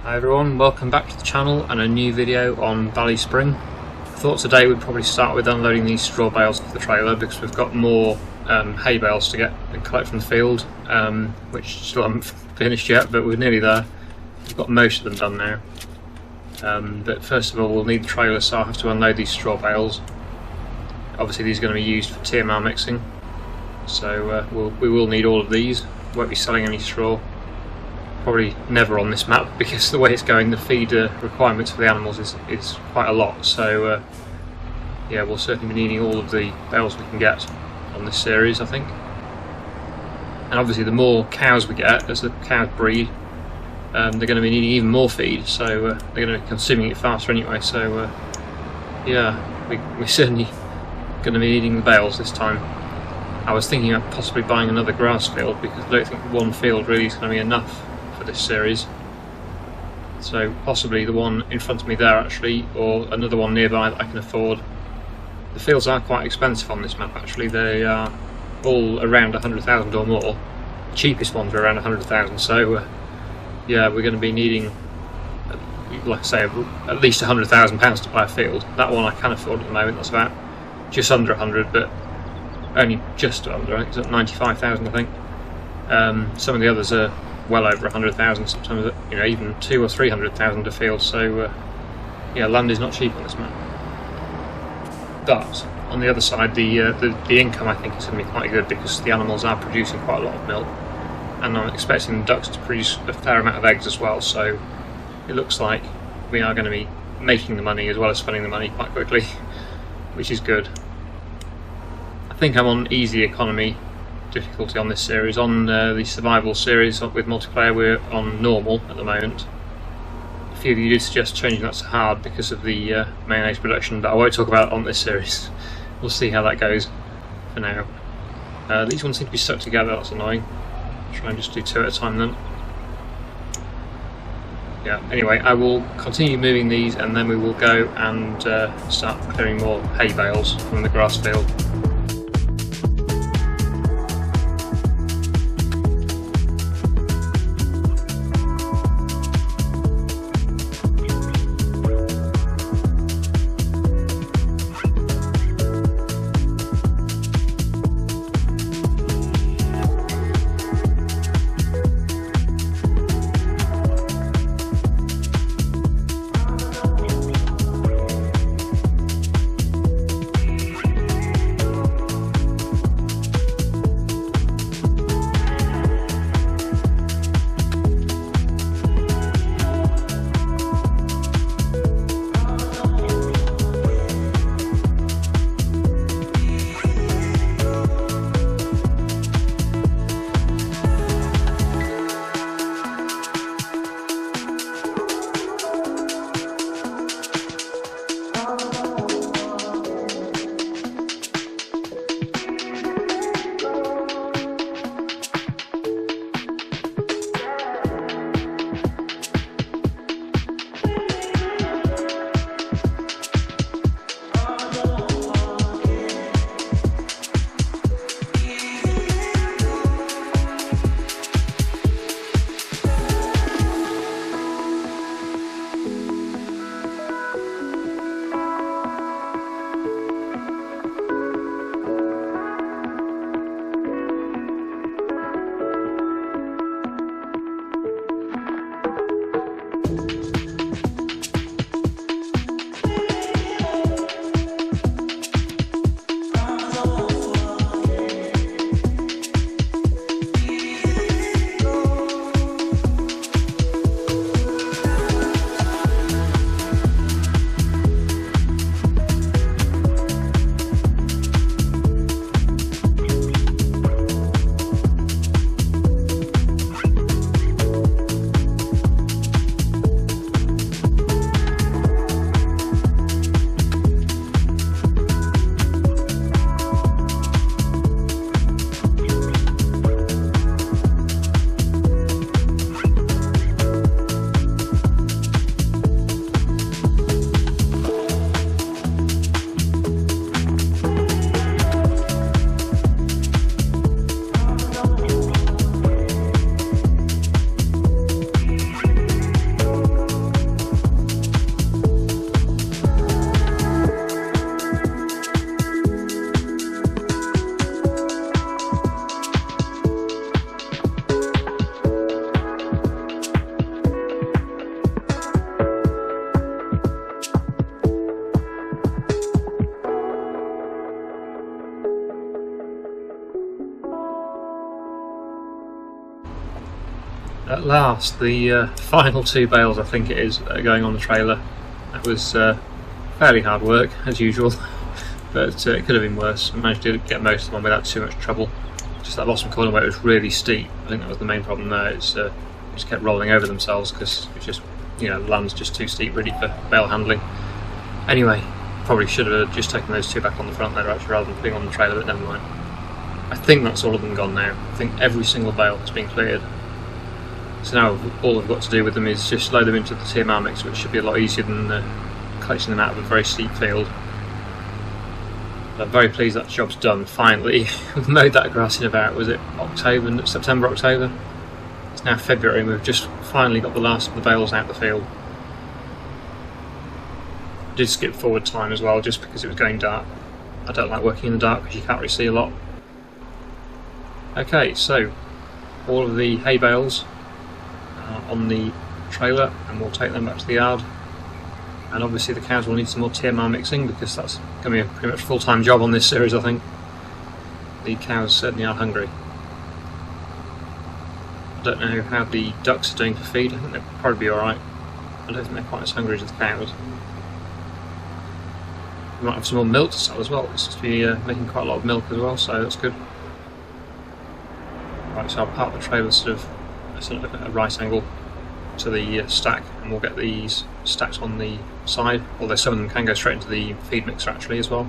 Hi everyone, welcome back to the channel and a new video on BallySpring. I thought today we'd probably start with unloading these straw bales off the trailer because we've got more hay bales to get and collect from the field, which still haven't finished yet, but we're nearly there. We've got most of them done now. But first of all we'll need the trailer, so I'll have to unload these straw bales. Obviously these are going to be used for TMR mixing, so we will need all of these. Won't be selling any straw. Probably never on this map because the way it's going, the feed requirements for the animals is quite a lot, so yeah, we'll certainly be needing all of the bales we can get on this series, I think. And obviously the more cows we get, as the cows breed, they're going to be needing even more feed, so they're going to be consuming it faster anyway, so yeah, we're certainly going to be needing the bales this time. I was thinking of possibly buying another grass field because I don't think one field really is going to be enough for this series, so possibly the one in front of me there actually, or another one nearby that I can afford. The fields are quite expensive on this map actually, they are all around 100,000 or more. The cheapest ones are around 100,000, so yeah, we're going to be needing, like I say, at least £100,000 to buy a field. That one I can afford at the moment, that's about just under 100, but only just under, I think it's at 95,000 I think. Some of the others are well over 100,000, sometimes even 200,000 or 300,000 a field, so yeah, land is not cheap on this map. But on the other side, the income I think is going to be quite good because the animals are producing quite a lot of milk, and I'm expecting the ducks to produce a fair amount of eggs as well, so it looks like we are going to be making the money as well as spending the money quite quickly, which is good. I think I'm on easy economy difficulty on this series. On the survival series with multiplayer we're on normal at the moment. A few of you did suggest changing that to hard because of the mayonnaise production, but I won't talk about it on this series. We'll see how that goes for now. These ones seem to be stuck together, that's annoying. Try and just do two at a time then. Yeah, anyway, I will continue moving these and then we will go and start clearing more hay bales from the grass field. last, the final 2 bales I think it is that are going on the trailer. That was fairly hard work as usual, but it could have been worse. I managed to get most of them without too much trouble. Just that bottom corner where it was really steep, I think that was the main problem there. It's just kept rolling over themselves because it's just, you know, the land's just too steep really for bale handling. Anyway, probably should have just taken those 2 back on the front there actually rather than putting on the trailer, but never mind. I think that's all of them gone now. I think every single bale has been cleared. So now all I've got to do with them is just load them into the TMR mix, which should be a lot easier than collecting them out of a very steep field. But I'm very pleased that job's done, finally. We've mowed that grass in about, was it September, October? It's now February and we've just finally got the last of the bales out of the field. I did skip forward time as well, just because it was going dark. I don't like working in the dark because you can't really see a lot. Okay, so all of the hay bales are on the trailer and we'll take them back to the yard. And obviously the cows will need some more TMR mixing because that's going to be a pretty much full-time job on this series, I think. The cows certainly are hungry. I don't know how the ducks are doing for feed. I think they'll probably be alright. I don't think they're quite as hungry as the cows. We might have some more milk to sell as well. It's supposed to be making quite a lot of milk as well, so that's good. Right, so I'll park the trailer sort of at a right angle to the stack, and we'll get these stacks on the side, although some of them can go straight into the feed mixer actually as well.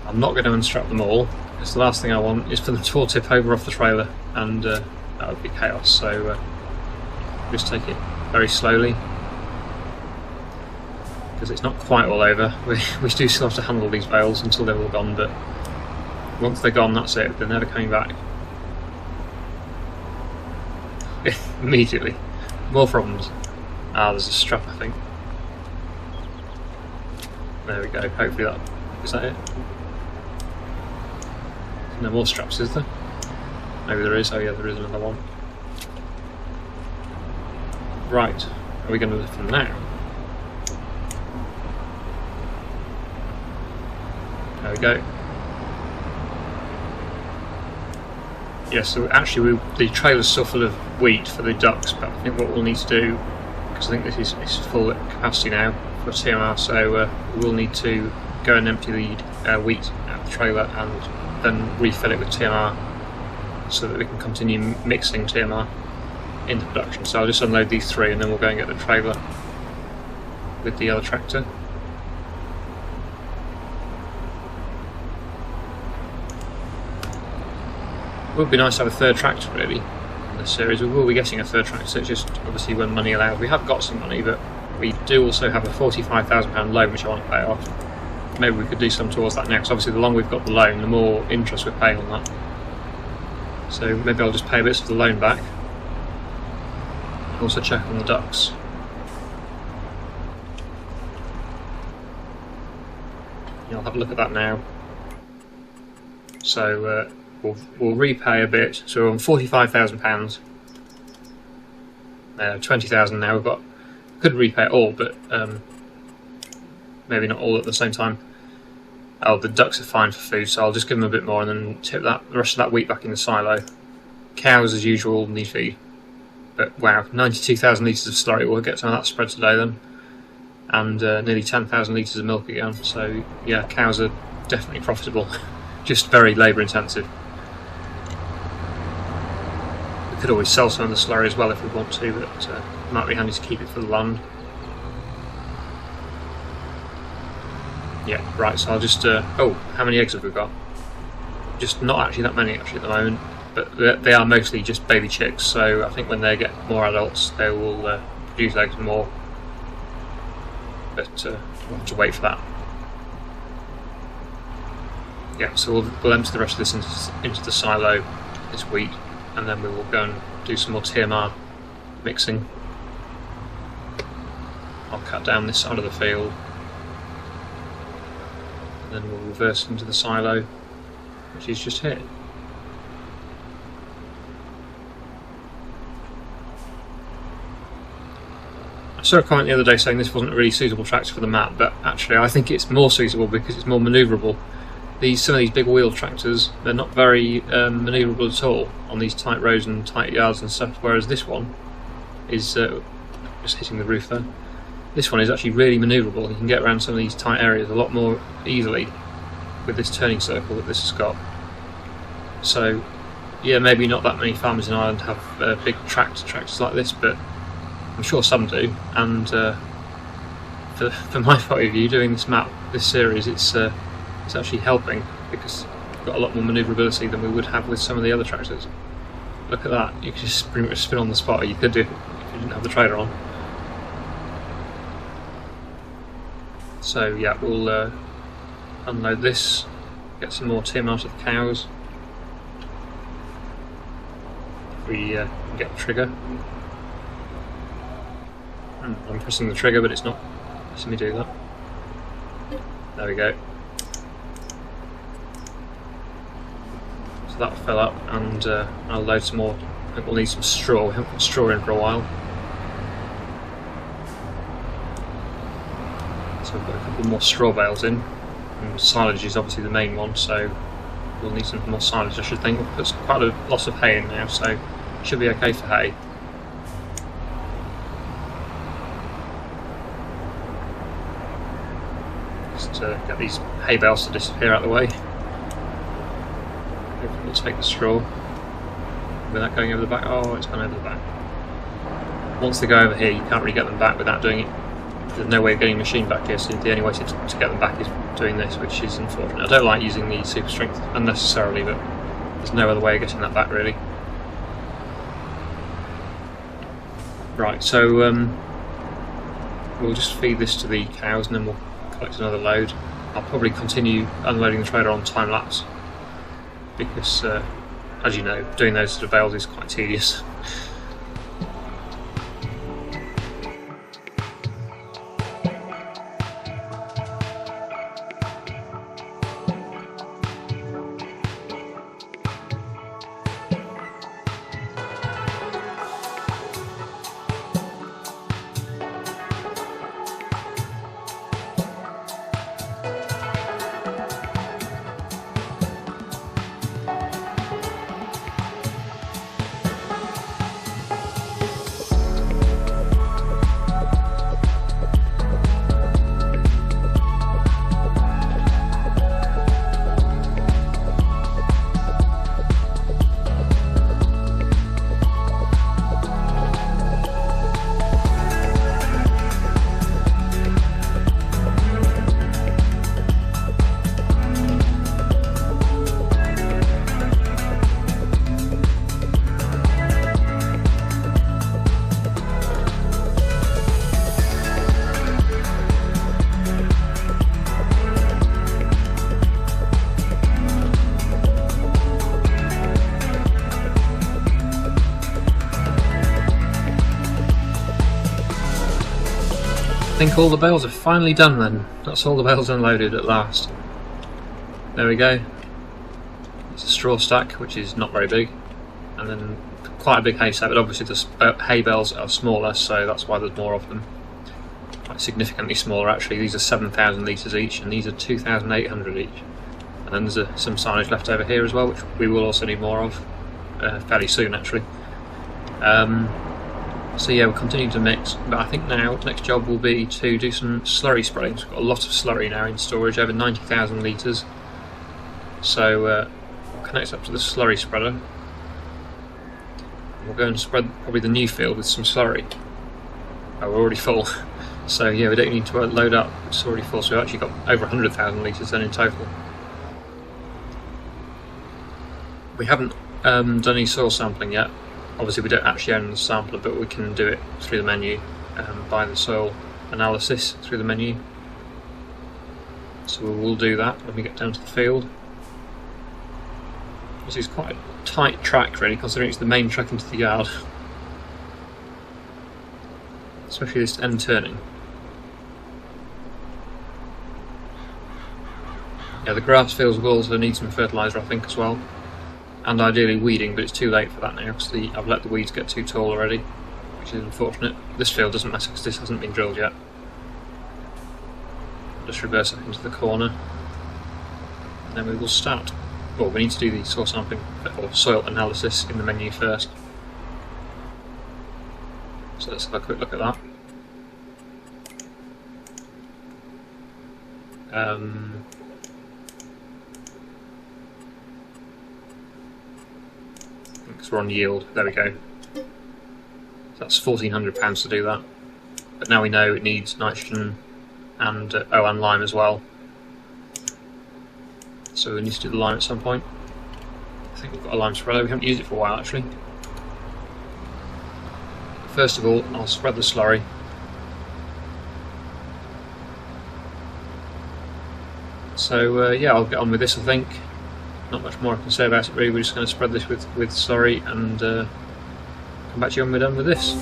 I'm not going to unstrap them all, because the last thing I want is for them to all tip over off the trailer, and that would be chaos, so just take it very slowly, because it's not quite all over. We do still have to handle these bales until they're all gone, but once they're gone, that's it, they're never coming back. Immediately. More problems. Ah, there's a strap, I think. There we go, hopefully that... is that it? No more straps, is there? Maybe there is, oh yeah, there is another one. Right, are we going to lift them now? There we go. Yes, so actually the trailer's still full of wheat for the ducks, but I think what we'll need to do, because I think this is full capacity now for TMR, so we'll need to go and empty the wheat out of the trailer and then refill it with TMR so that we can continue mixing TMR into production. So I'll just unload these 3 and then we'll go and get the trailer with the other tractor. It would be nice to have a 3rd tractor really in this series. We will be getting a 3rd tractor, it's just obviously when money allows. We have got some money, but we do also have a £45,000 loan which I want to pay off. Maybe we could do some towards that now, because obviously the longer we've got the loan, the more interest we're paying on that. So maybe I'll just pay bits of the loan back. Also check on the ducks. Yeah, I'll have a look at that now. So we'll repay a bit. So we're on £45,000. 20,000 now. We've got, could repay it all, but maybe not all at the same time. Oh, the ducks are fine for food, so I'll just give them a bit more and then tip the rest of that wheat back in the silo. Cows, as usual, need feed. But wow, 92,000 litres of slurry. We'll get some of that spread today then. And nearly 10,000 litres of milk again. So yeah, cows are definitely profitable. Just very labour intensive. We could always sell some of the slurry as well if we want to, but it might be handy to keep it for the land. Yeah, right, so I'll just... oh, how many eggs have we got? Just not actually that many actually at the moment, but they are mostly just baby chicks, so I think when they get more adults they will produce eggs more. But we'll have to wait for that. Yeah, so we'll empty the rest of this into the silo, this wheat, and then we will go and do some more TMR mixing. I'll cut down this side of the field. Then we'll reverse into the silo, which is just here. I saw a comment the other day saying this wasn't a really suitable tractor for the map, but actually I think it's more suitable because it's more manoeuvrable. some of these big wheel tractors, they're not very manoeuvrable at all on these tight roads and tight yards and stuff, whereas this one is just hitting the roof there. This one is actually really manoeuvrable. You can get around some of these tight areas a lot more easily with this turning circle that this has got. So yeah, maybe not that many farmers in Ireland have big tractors like this, but I'm sure some do. And for my point of view, doing this series, it's actually helping, because we've got a lot more manoeuvrability than we would have with some of the other tractors. Look at that, you can just pretty much spin on the spot, or you could do if you didn't have the trailer on. So yeah, we'll unload this, get some more tim out of the cows. If we get the trigger. I'm pressing the trigger, but it's not letting me do that. There we go. So that'll fill up, and I'll load some more. I think we'll need some straw. We haven't put straw in for a while. So we've got a couple more straw bales in. And silage is obviously the main one, so we'll need some more silage, I should think. We'll put quite a lot of hay in now, so it should be okay for hay. Just get these hay bales to disappear out of the way. Hopefully we'll take the straw without going over the back. Oh, it's gone over the back. Once they go over here, you can't really get them back without doing it. There's no way of getting the machine back here, so the only way to get them back is doing this, which is unfortunate. I don't like using the super strength unnecessarily, but there's no other way of getting that back really. Right, so we'll just feed this to the cows and then we'll collect another load. I'll probably continue unloading the trailer on time lapse, because as you know, doing those sort of bales is quite tedious. I think all the bales are finally done then. That's all the bales unloaded at last. There we go. It's a straw stack, which is not very big, and then quite a big hay stack, but obviously the hay bales are smaller, so that's why there's more of them. Quite significantly smaller actually. These are 7,000 litres each, and these are 2,800 each. And then there's some silage left over here as well, which we will also need more of fairly soon actually. So yeah, we'll continue to mix, but I think now the next job will be to do some slurry spraying. We've got a lot of slurry now in storage, over 90,000 litres. So we'll connect up to the slurry spreader. We'll go and spread probably the new field with some slurry. Oh, we're already full. So yeah, we don't need to load up, it's already full, so we've actually got over 100,000 litres then in total. We haven't done any soil sampling yet. Obviously we don't actually own the sampler, but we can do it through the menu, by the soil analysis through the menu. So we'll do that when we get down to the field. This is quite a tight track really, considering it's the main track into the yard. Especially this end turning. Yeah, the grass fields will also need some fertiliser I think as well. And ideally weeding, but it's too late for that now because I've let the weeds get too tall already, which is unfortunate. This field doesn't matter because this hasn't been drilled yet. Just reverse it into the corner. and then we will start. Well, we need to do the soil sampling or soil analysis in the menu first. So let's have a quick look at that. Because we're on yield. There we go. So that's £1,400 to do that. But now we know it needs nitrogen and and lime as well. So we need to do the lime at some point. I think we've got a lime spreader. We haven't used it for a while actually. First of all, I'll spread the slurry. So yeah, I'll get on with this, I think. Not much more I can say about it really. We're just going to spread this with slurry and come back to you when we're done with this.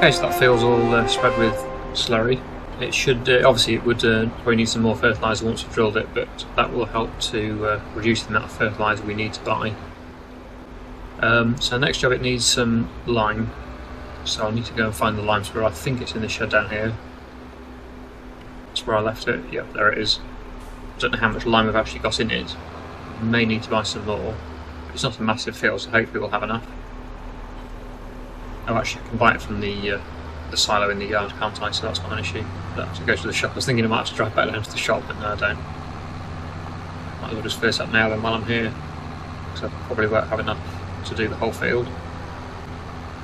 Okay, so that feels all spread with slurry. It should, obviously it would probably need some more fertiliser once we've drilled it, but that will help to reduce the amount of fertiliser we need to buy. So next job, it needs some lime. So I'll need to go and find the lime spreader. I think it's in the shed down here. That's where I left it. Yep, there it is. I don't know how much lime I've actually got in it. May need to buy some more. It's not a massive field, so hopefully we'll have enough. Oh, actually I can buy it from the silo in the yard, can't I? So that's not an issue. But I have to go to the shop. I was thinking I might have to drive back down to the shop, but no I don't. Might as well just fill this up now then while I'm here. Because I probably won't have enough to do the whole field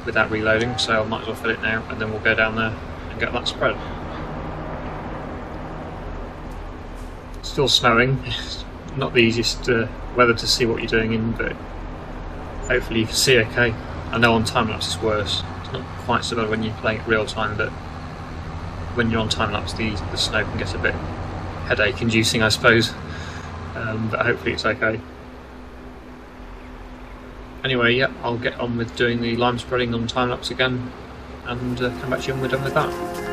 without reloading, so I might as well fill it now and then we'll go down there and get that spread. It's still snowing. It's not the easiest weather to see what you're doing in, but hopefully you can see okay. I know on time-lapse it's worse. It's not quite so bad when you're playing it real time, but when you're on time-lapse the snow can get a bit headache inducing, I suppose. But hopefully it's okay. Anyway, yeah, I'll get on with doing the lime spreading on time-lapse again and come back to you when we're done with that.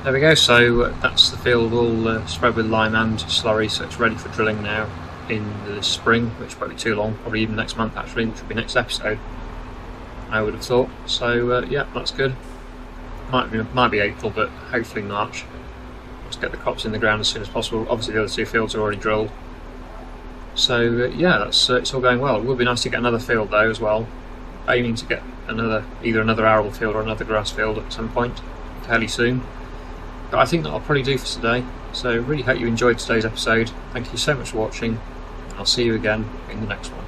There we go, so that's the field all spread with lime and slurry, so it's ready for drilling now in the spring, which won't be too long, probably even next month actually, which will be next episode, I would have thought. So yeah, that's good. Might be April, but hopefully March. Let's get the crops in the ground as soon as possible. Obviously the other two fields are already drilled. So yeah, that's it's all going well. It would be nice to get another field though as well. Aiming to get either another arable field or another grass field at some point fairly soon. But I think that'll probably do for today. So really hope you enjoyed today's episode. Thank you so much for watching. I'll see you again in the next one.